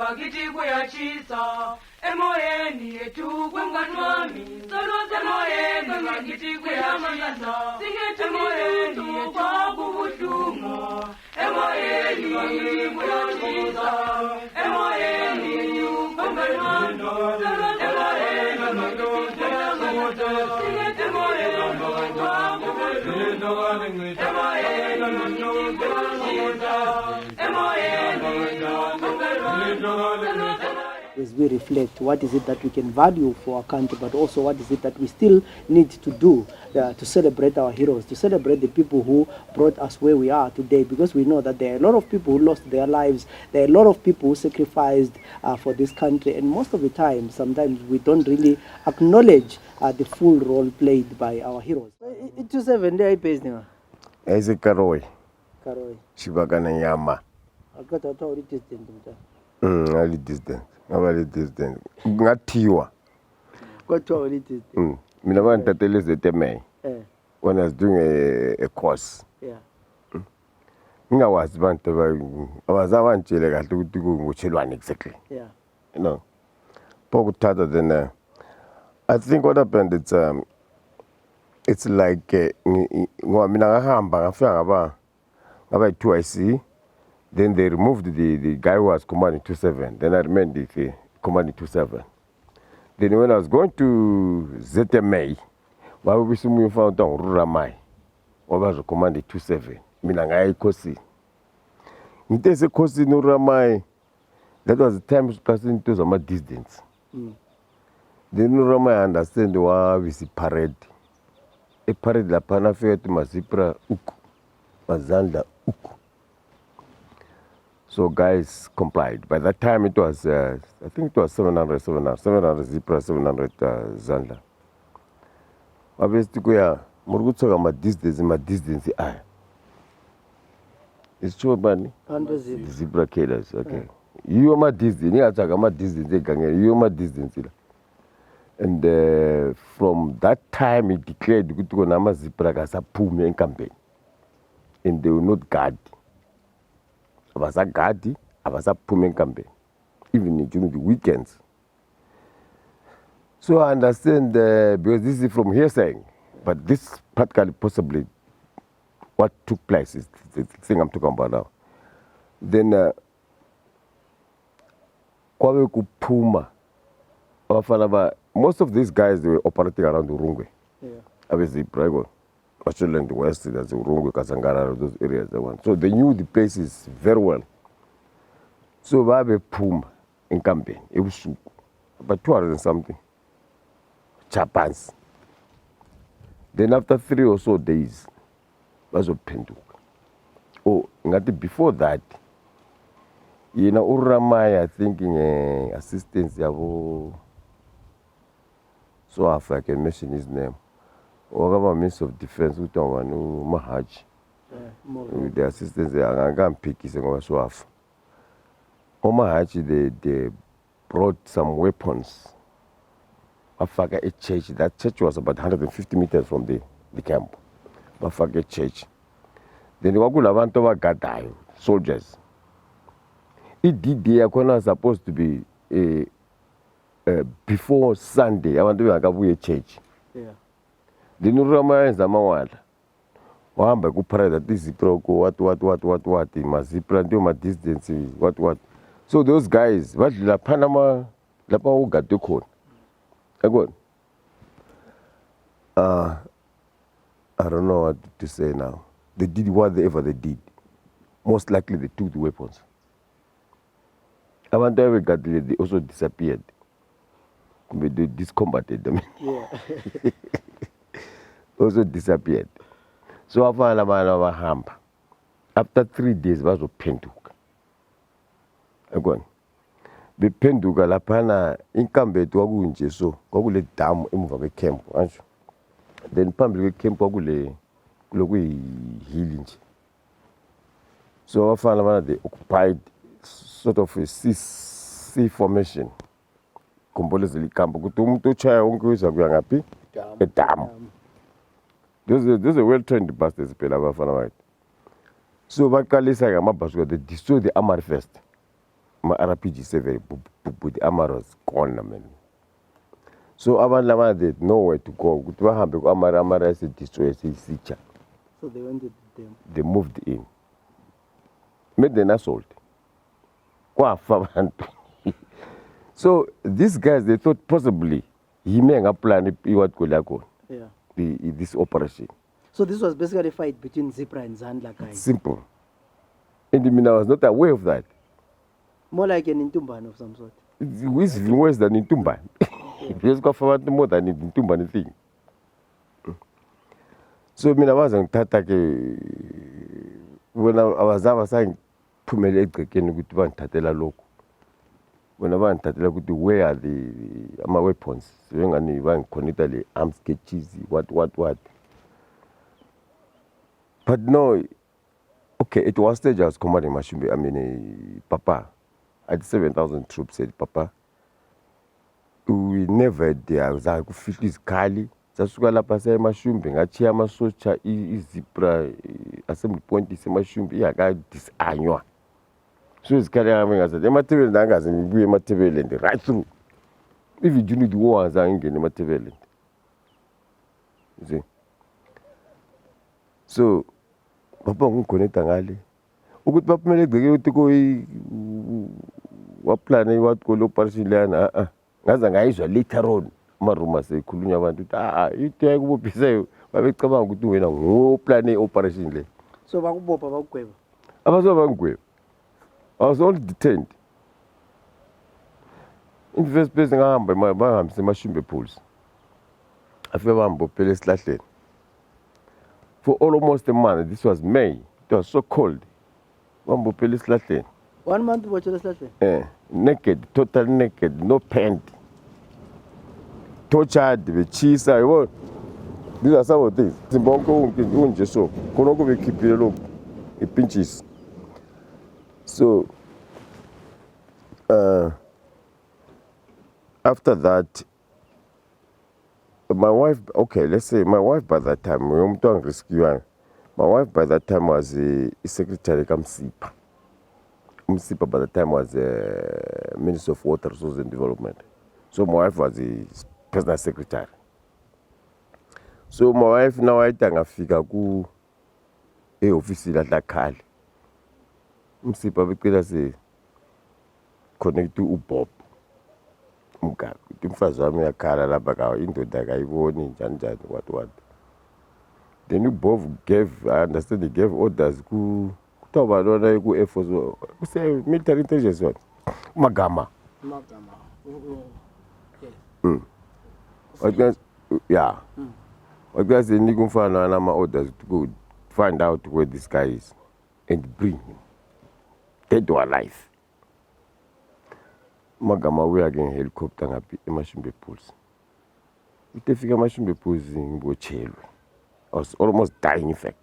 ngakiti kuyachisa emoyeni yetu kwemkanwami soloze emoyeni ngakiti kuyachisa singete emoyeni yetu kwakubuhlungu emoyeni ngakiti kuyachisa emoyeni yetu kwemkanwami soloze emoyeni ngakiti kuyachisa singete emoyeni kwakubuhlungu emoyeni ngakiti kuyachisa As we reflect, what is it that we can value for our country, but also what is it that we still need to do to celebrate our heroes, to celebrate the people who brought us where we are today, because we know that there are a lot of people who lost their lives, there are a lot of people who sacrificed for this country, and most of the time, sometimes we don't really acknowledge the full role played by our heroes. It's 7 day based now. As a Karoi. Karoi. Shibagana Yama. I got a totally distant. I live distant. Nobody distant. Ngatiwa. What totally distant? Minavanta tells the Teme. When I was doing a course. Yeah. I was avant to go to exactly. Yeah. You know. Pokutata then I think what happened it's like about twice. Then they removed the guy who was commanding 27. Then I remained the commanding 27. Then when I was going to ZPRA, while we found on Ruramai, I was commanding 27. Minangai Kosi. In this Kosi Nuramai, that was the time passing to some distance. Then Nuramai understand why we see parade. A parade la panafea to ZPRA uku, Mazanda uku. So guys complied. By that time it was, I think it was 700 ZPRA, 700 Zanda. Obviously, we are more my distance. It's true, Bunny. ZPRA killers, okay. You are my distance. You are my distance. You are my distance. And from that time, it declared to go to ZPRA as a Pume campaign. And they will not guard. Abasa Gadi, Abasa Pumen campaign, even during the weekends. So I understand because this is from hearsay, but this practically possibly what took place is the thing I'm talking about now. Then Kwawe Puma, most of these guys they were operating around the Urungwe. Yeah. Obviously, Prego. Australia in the West, that's Urungu, Kasangara, those areas they want. So they knew the places very well. So we have a Puma in campaign, it was about 200 and something. Chapans. Then after 3 or so days, was a Penduk. Oh, before that, you know, Uramai, I think in assistance, so if I can mention his name. Or Minister of Defense, who told Mahaj, with the assistance, I'm going to pick his so off. Mahaj, they brought some weapons. Bafaga a church. That church was about 150 meters from the camp. Bafaga church. Then the Wagula Gadai, soldiers. It did the Akona supposed to be before Sunday. I want to go to a church. Yeah. The Nurama is the Mawad. Wamba go parade this is what, Mazipra, do my distance, what. So those guys, what La Panama, La Pau got the code. I got. I don't know what to say now. They did whatever they did. Most likely they took the weapons. I wonder if they also disappeared. They discombated them. Yeah. Also disappeared. So after 3 days, was a Penduk. Again, the Penduk lapana income to Agunje, so Gogule dam in camp. Then public camp Gogule healing. So they occupied sort of a C formation. Combolezili camp. To chaya ungu is a dam. Those are well-trained bastards, right? So they destroyed the armory first. ma-RPG 7 but the armor was gone, man. So abantu laba they had nowhere to go. Ukuthi bahambe ku-amara yasedestroy seyisitsha. So they went to them. They moved in. Made an assault. Kwafa abantu. So these guys, they thought possibly he may have planned this operation. So this was basically a fight between ZPRA and Zandla guys. Simple. And I mean, I was not aware of that. More like an Intumban of some sort. It's even worse than Intumban. It's got forward more than Intumban thing. So I mean, I wasn't when I was saying to me, when I went to where are my weapons? When I went to arms sketches, what. But no, okay, it was stage I was commanding Mashumbe. I mean, Papa, I had 7,000 troops, said Papa. We never there. I was like, feel this Kali. Sasuka la pasa Mashumbe. Ngachia masocha ZPRA assembly point is Mashumbe. I got this annual. So it's carrying as a material dangas and we material and right through. If you do need war as I ain't getting material. You see? So, Papa won't connect an alley. Who could Papa make the to go what plan what go look Parsilan? As an guy later on, Maruma say, Kulunya want to you take what you say, but we come out to win a whole plan operation. So, Papa Quave. I was over Quave. I was only detained. In the first place, I'm by my Mashumbe pools. I feel I'm Bopeles Lashley. For almost a month, this was May. It was so cold. 1 month, watch the naked, total naked, no paint. Tortured, the cheese, I want. These are some of the things. Zimbabwe won't just so. Konoko will keep it low. It pinches. So, after that, my wife, okay, let's say my wife by that time, my wife by that time was a secretary of MSIPA. MSIPA by that time was a Minister of Water Resources and Development. So my wife was the personal secretary. So my wife now I think I figure go a office la Kali. MSIPA because say connect to Bob. Mka, timfazi wami yakhala lapha ka indoda akayiboni njani what. Then you both gave, I understand they gave orders ku Air Force, say military intelligence one. Magama. Yes. Yeah. What guys they need to find another orders to go find out where this guy is and bring him dead or alive. Magama we again helicopter ngapi eMashumbe pools. Utefika eMashumbe pools ngibochelwe. I was almost dying in fact.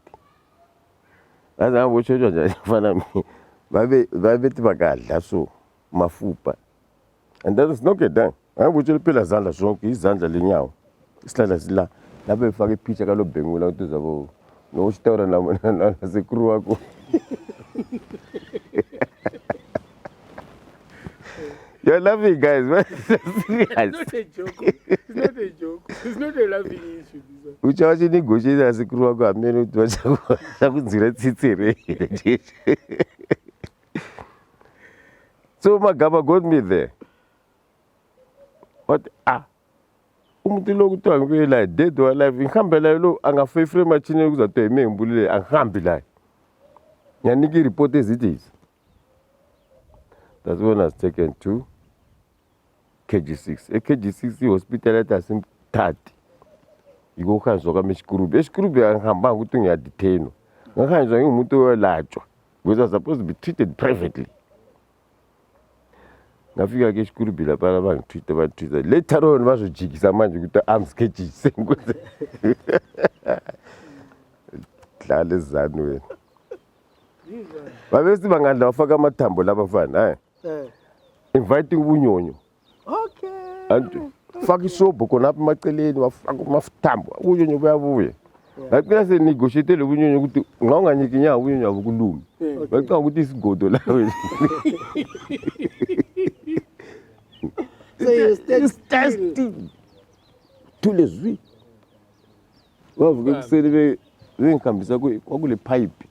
As I was nje fana mi babethi bakadla so mafupa. And that is not get done. Angibotshele phela izandla zonke izandla lenyawo. Isihlala sila lapho efaka ipicture kalo bhengula ukuthi uzabo no story na sekuru wakho. You're laughing, guys. It's not a joke. It's not a joke. It's not a laughing issue. Uchawachi negotiate as a crew of ameno to So Magama got me there. But umuntu lo kuthiwa ngiyela dead or alive ngihambela lo angafefre machine kuzathi emembulile angihambi la. Ngiyanika report ezithi. That's when I was taken to KG6. A KG6 hospital at Asim 30. You go can so come Eskurubi. Eskurubi angihamba ukuthi ngiyadetain. Ngahamba ngumuntu oyelatshwa. Because I was supposed to be treated privately. Ngafika ke Eskurubi lapha bangitreat. Later on bazojikisa manje ukuthi arms KG6. Dlala izanu wena. Babesi bangandla wafaka amathambo lapha fana, inviting ubunyonyo. Okay. And faka isobho khona apha emaceleni wafaka amathambo. Ubunyonyo buyabuya. But when I say negotiate, the union would long and you can have union of gloom. But come with this go to language. So you It's stand still. testing. Tous les huit. Vous savez, vous comme ça, vous les pipe.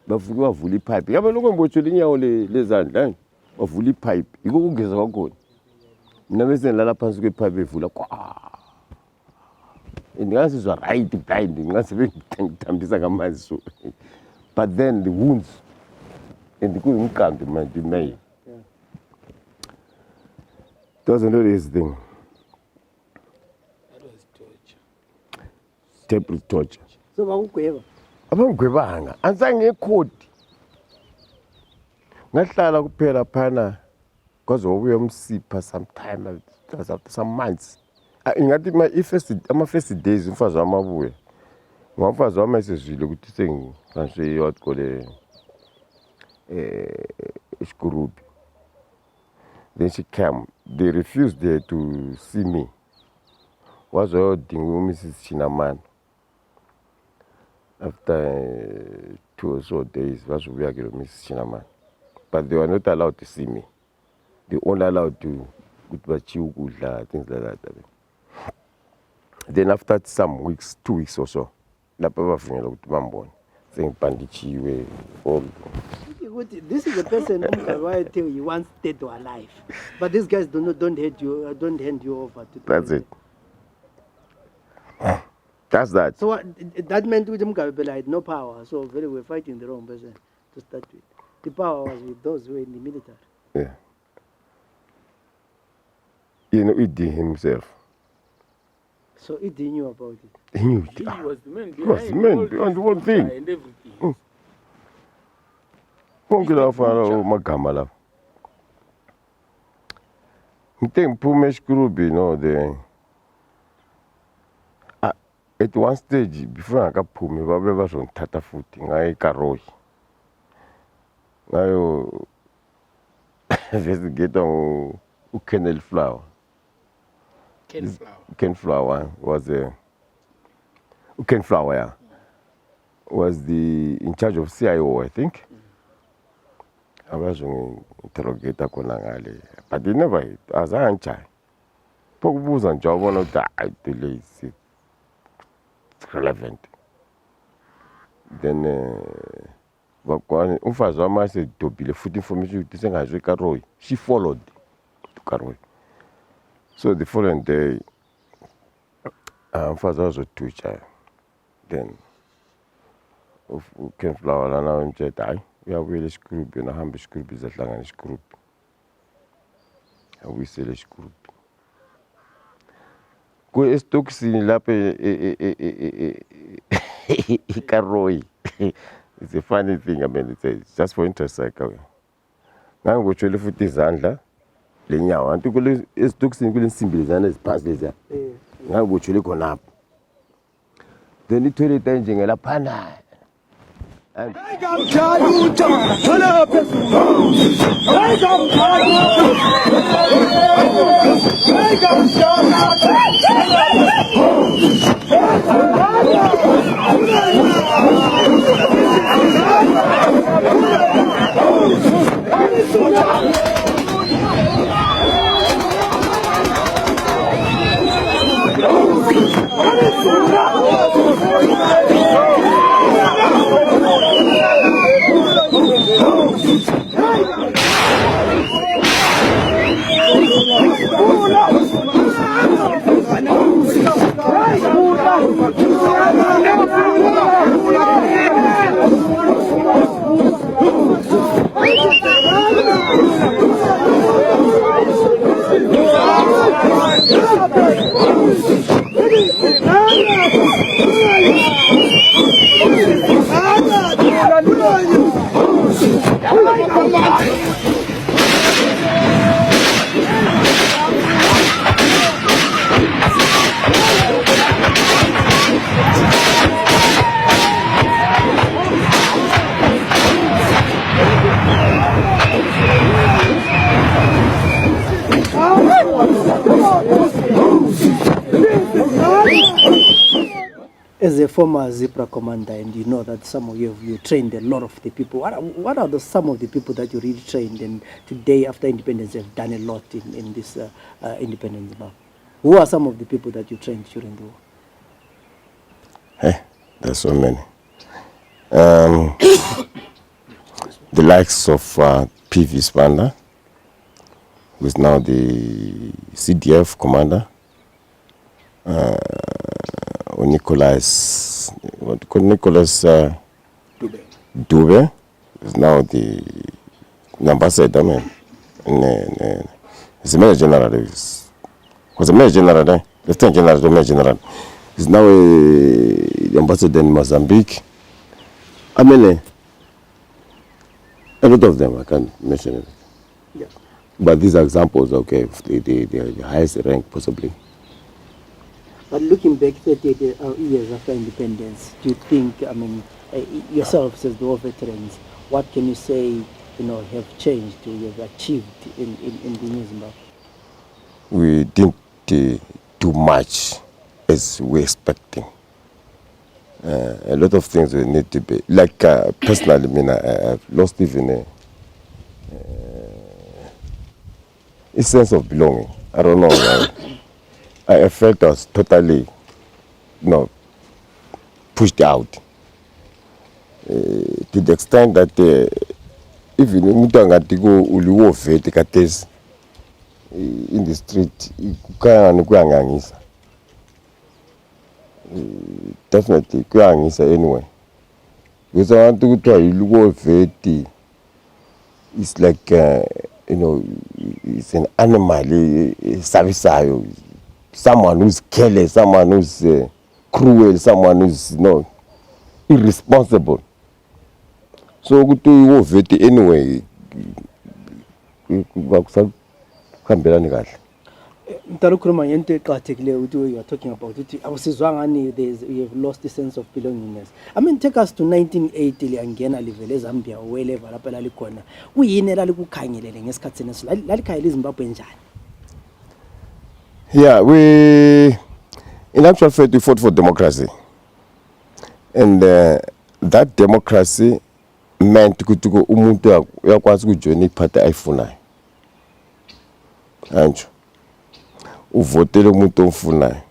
Vous voulez pipe. Il y a pas longtemps que tu as les ans. Vous voulez pipe. Il faut que ça soit. Vous n'avez pas la pense que pipe vous la quoi. And the answers are right behind him. That's very so. But then the wounds and the couldn't come to my deny. Doesn't know this thing. That was torture. Temple torture. So bakugweba. Abangwebanga. Anzange ekhodi. Ngahlala kuphela phana because we umsipha sometime after some months. Ingathi ama-first days umfazi wami abuye ngomfazi wami esezwile ukuthi sengihlanjwe iyot kole isikurubi. Then she came. They refused there to see me. Was wayodinga Mrs. Chinaman. After 2 or so days basubuya ke Mrs. Chinaman. But they were not allowed to see me. They only allowed to ukuthi bachiya ukudla, things like that. Then after some weeks, 2 weeks or so, lapha bavunyelwa ukuthi bambone sengibhandijiwe all. This is the person who tell you once dead or alive, but these guys don't hand you over to. That's it. That's that. So that meant with Mugabela had no power. So really we're fighting the wrong person to start with. The power was with those who were in the military. Yeah. You know, he did himself. So he knew about it. He knew He it. was the man He was the man behind the whole thing. And everything. Konke lapha magama lapha. Ngithe ngiphume esikrubi at one stage before ngakaphume babe bazongithatha futhi ngaye eKaroi. Ngayo investigate uKennel Flower. Ken Flower was Ken Flower, yeah, was in charge of CIO, I think. I was interrogator konangale, but they never as I anchai. Pokubuza nje wabona ukuthi I delay it's relevant. Then bakwani umfazi wami asedobile futhi information ukuthi sengazwe eKaroi. She followed to Karoi. So the following day, umfazi wazothutsha. Then uKen Flower lana wemtshela hayi uyabuyela esikrubi nahamba esikrubi zahlangana esikrubi. Awuyisele esikrubi. Ku estoksini lapha eKaroi. It's a funny thing, I mean, it's just for interest sake. Ngangotshwele futhi izandla lenyawo anti kule estoksini kule nsimbi lezana eziphansi leza. Ngangotshwele khonapho. Then itoilet enje laphana. As a former ZPRA commander, and you know that some of you trained a lot of the people. What are some of the people that you really trained, and today after independence have done a lot in this independence? Who are some of the people that you trained during the war? Hey, there's so many. The likes of PV Spanda, who is now the CDF commander. Nicholas Dube is now the ambassador, man. He's a major general. Was a major general, lieutenant general, the major general. He's now the ambassador in Mozambique. I mean, a lot of them, I can't mention it. Yeah. But these are examples, okay, of the highest rank possibly. But looking back 38 years after independence, do you think, yourselves as the war veterans, what can you say, have changed, you have achieved in the New Zimbabwe? We didn't do much as we were expecting. A lot of things we need to be, like personally, I've lost even a sense of belonging. I don't know. I felt I was totally, pushed out. To the extent that even in the street, definitely anyway. Because I want to try to it's like it's an animal, someone who's careless, someone who's cruel, someone who's irresponsible. So go to war vet anyway. You are talking about it. You have lost the sense of belongingness. Take us to 1980 angena livele Zambia wherever lapha lalikhona. Kuyini elalikukhangelele ngesikhatsini lalikhaya eZimbabwe njani? Yeah, in actual fact, we fought for democracy. And that democracy meant ukuthi umuntu uyakwazi ukujoina iphathi ayifunayo. Anjo. Uvotele umuntu omfunayo.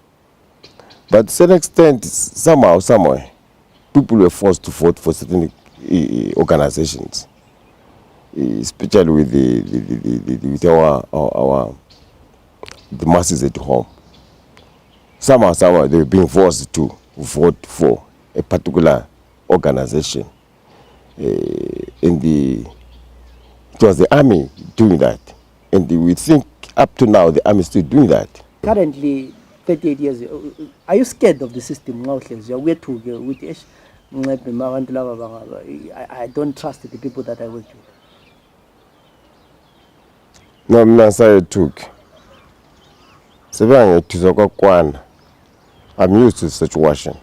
But to some extent, somehow, somewhere, people were forced to vote for certain organizations, especially with the masses at home. Somehow, they were being forced to vote for a particular organization. It was the army doing that. And we think up to now the army is still doing that. Currently, 38 years, are you scared of the system? I don't trust the people that I work with. No, I'm not saying it took. I'm used to the situation.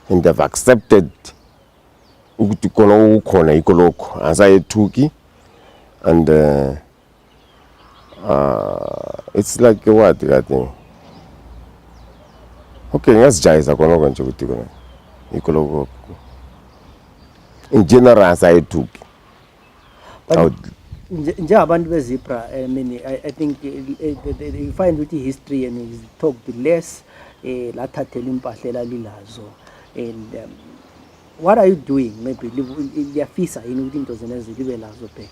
And they've accepted and it's like what I think. Okay, that's jazz. In general, as I took. Njengabantu beZPRA, I think you find with the history and he's talked less lathathela impahla elalilazo. And what are you doing? Maybe liyafisa yini ukuthi into zena zilibe lazo back?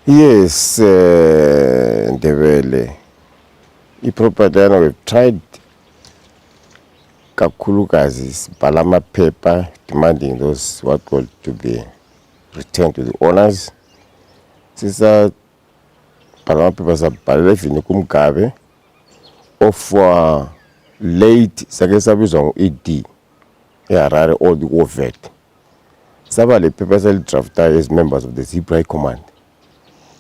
Yes, Ndebele. Ipropadana, we've tried kakhulukazi palama paper demanding those what called to be returned to the owners. Sisa palama papers abhalele fini kumgabe of late sakesabizwa ED eHarare all the war vet. Saba le papers drafted as members of the ZPRA command.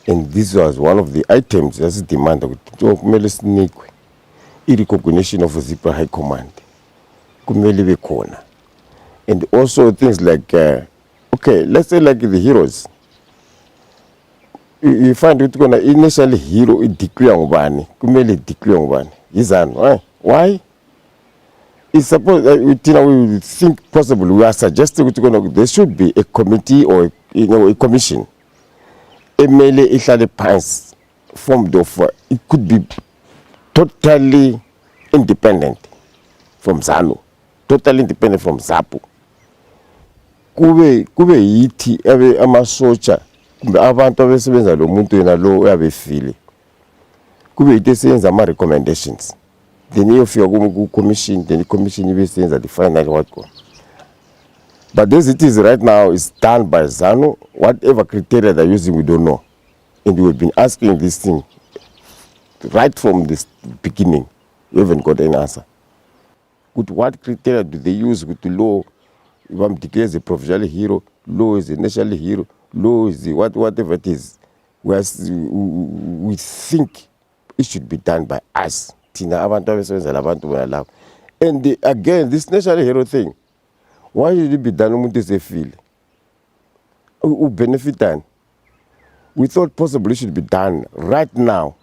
And this was one of the items that's demanded to recognition of a ZPRA high command. And also things like, okay, let's say like the heroes. You find it gonna initially hero declare ngubani, kumele declare ngubani. Why? it's supposed we think possibly we are suggesting there should be a committee or a commission. Emele ihlale phansi formed of it could be totally independent from ZANU, totally independent from ZAPU. Kube yithi amasotsha kumbe abantu abesebenza lo muntu yena lo uyabefile. Kube yithi esenza ama recommendations. Then iyofika ku commission, then the commission ibesenza the final outcome. But as it is right now, it's done by ZANU. Whatever criteria they're using, we don't know. And we've been asking this thing right from the beginning. We haven't got an answer. What criteria do they use with the law? If I'm declared as a provincial hero, law is a national hero, law is the whatever it is. We think it should be done by us. And again, this national hero thing, why should it be done when they feel? Who benefit then? We thought possibly it should be done right now.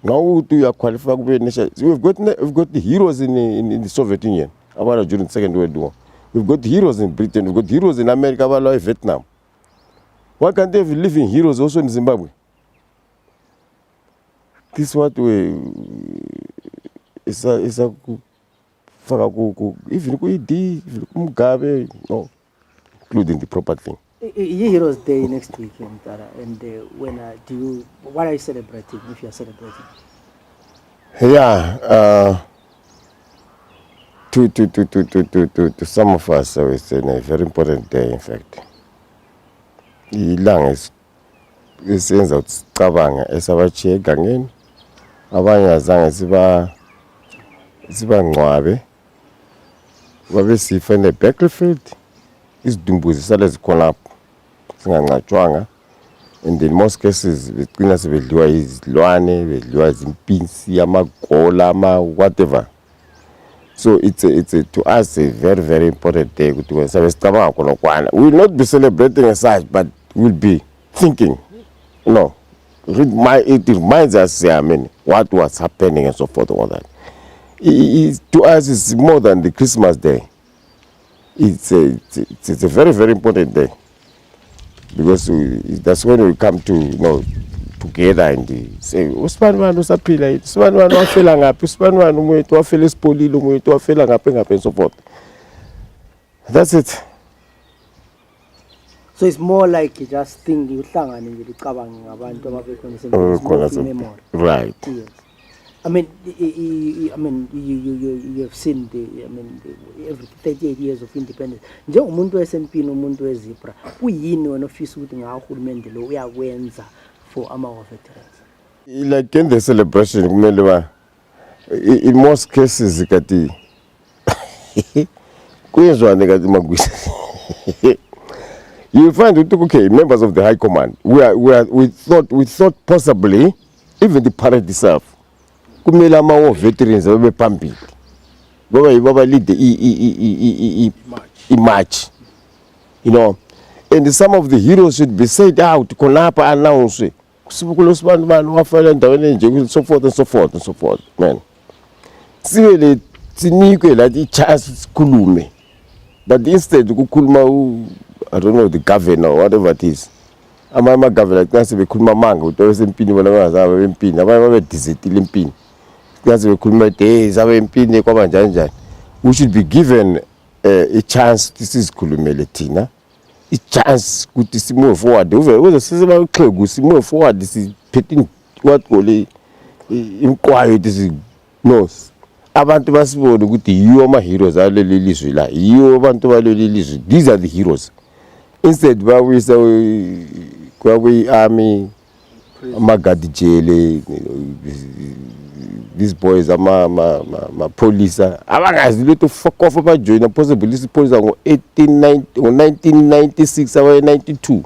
Now we are qualified to be a nation. We've got the heroes in the Soviet Union during the Second World War. We've got heroes in Britain. We've got heroes in America, Vietnam. Why can't they have living heroes also in Zimbabwe? This is what we even Mugabe, no, including the proper thing. Heroes Day next week, and when what are you celebrating? If you are celebrating, to some of us, so it's a very important day. In fact, ilang is sense of cabanga esabachi gangeni, abanye azange siba ngwabe, babe sifene battlefield. Izidumbuzi sale zikhona lapho singancatshwanga, and in most cases begcina sebedliwa izilwane, bedliwa izimpinsi, amagola, whatever. So it's to us a very, very important day. We will not be celebrating as such, but we'll be thinking, it reminds us, what was happening and so forth, all that. To us, it's more than the Christmas day. It's a very, very important day, because that's when we come to together and say usibani usaphila yini, usibani wafela ngaphi, usibani umuntu wafela esipolile, umuntu wafela ngaphi and so forth. That's it. So it's more like just thinking uhlangane nje ucabange ngabantu ababekhona memory. Right. Yes. I mean, you have seen every 38 years of independence. Nje umuntu weSNP nomuntu weZPRA, kuyini wena ofisa ukuthi ngahulumende lo uyakwenza for our veterans? Like in the celebration, in most cases, you find it members of the High Command. We thought possibly even the parade itself. Kumele ama veterans babe phambili baba lead the march, and some of the heroes should be said out khonapha announce kusibukulo sibantu bani wafela endaweni enje, so forth and so forth and so forth. Man, siwele sinikwe lathi chance sikhulume, but instead kukhuluma I don't know, the governor or whatever it is. Ama governor kasi bekhuluma manga utawese empini bona bangazabe empini abanye babe dizitile empini. We should be given a chance. This is kulumele tina. A chance to move forward. Move forward. This is petting what only inquiry. This is no. Abantu basibodo ukuthi you are my heroes. You abantu balelizwe. These are the heroes. Instead, we say we army, magadi jele. These boys are my police. Abangazi little fuck off about join possibly this police are 1996 or 92.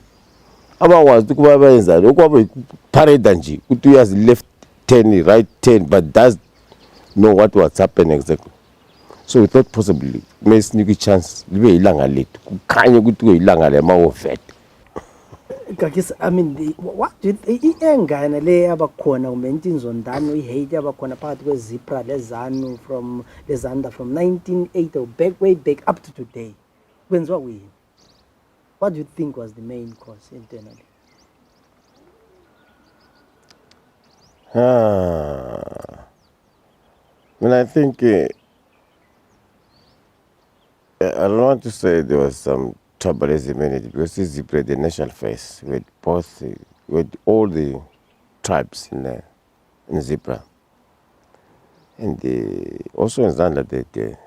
Aba was to kuba benza lokho parade nje ku2 years left 10 right 10, but does know what was happening exactly. So we thought possibly may sneak a chance libe ilanga lethu kukhanye ukuthi ilanga lema vet. Gagisa, I mean, what do you anger and lay abakona maintains on Dano, hate abakona part where ZPRA, Lezanu from Lezanda from 1980 back way back up to today. When's what we? What do you think was the main cause internally? Well, I think I don't want to say there was some tribalism in it because this is the national face with both with all the tribes in ZPRA, and also in Zanda that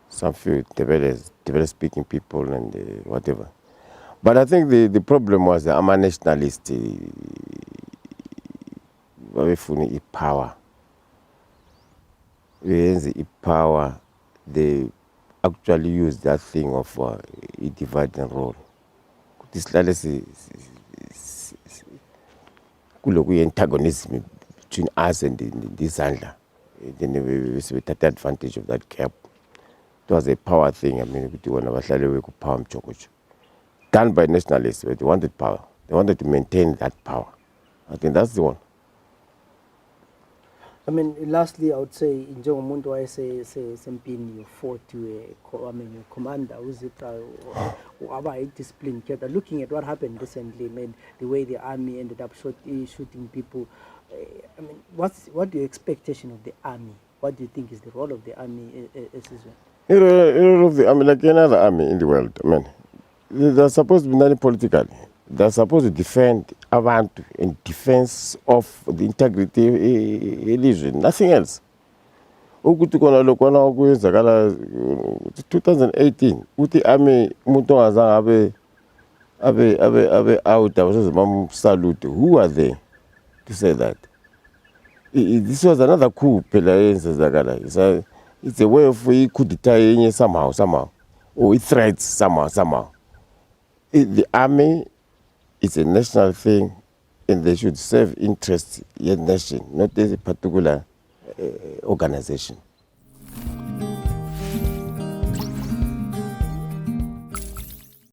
some few Ndebele speaking people and whatever. But I think the problem was I'm a nationalist. Very funny power. The power, they actually use that thing of a divide and rule. This legacy antagonism between us and the Zanda. Then we take advantage of that gap. It was a power thing. I mean, we could power done by nationalists, but they wanted power. They wanted to maintain that power. I think that's the one. I mean, lastly, I would say, in Jomundo, I say, Sempini, you fought to your commander, who's it, about discipline. Looking at what happened recently, man, the way the army ended up shooting people. I mean, what do you expectation of the army? What do you think is the role of the army as well? Like any other army in the world, I mean, they're supposed to be not political. They're supposed to defend Abantu in defense of the integrity of Elish, nothing else. 2018, uthi army umuntu ongazange abe out salute. Who are they to say that? This was another coup. It's a way of coup d'etat somehow, or it threats somehow. The army is a national thing, and they should serve interests in the nation, not as a particular organization.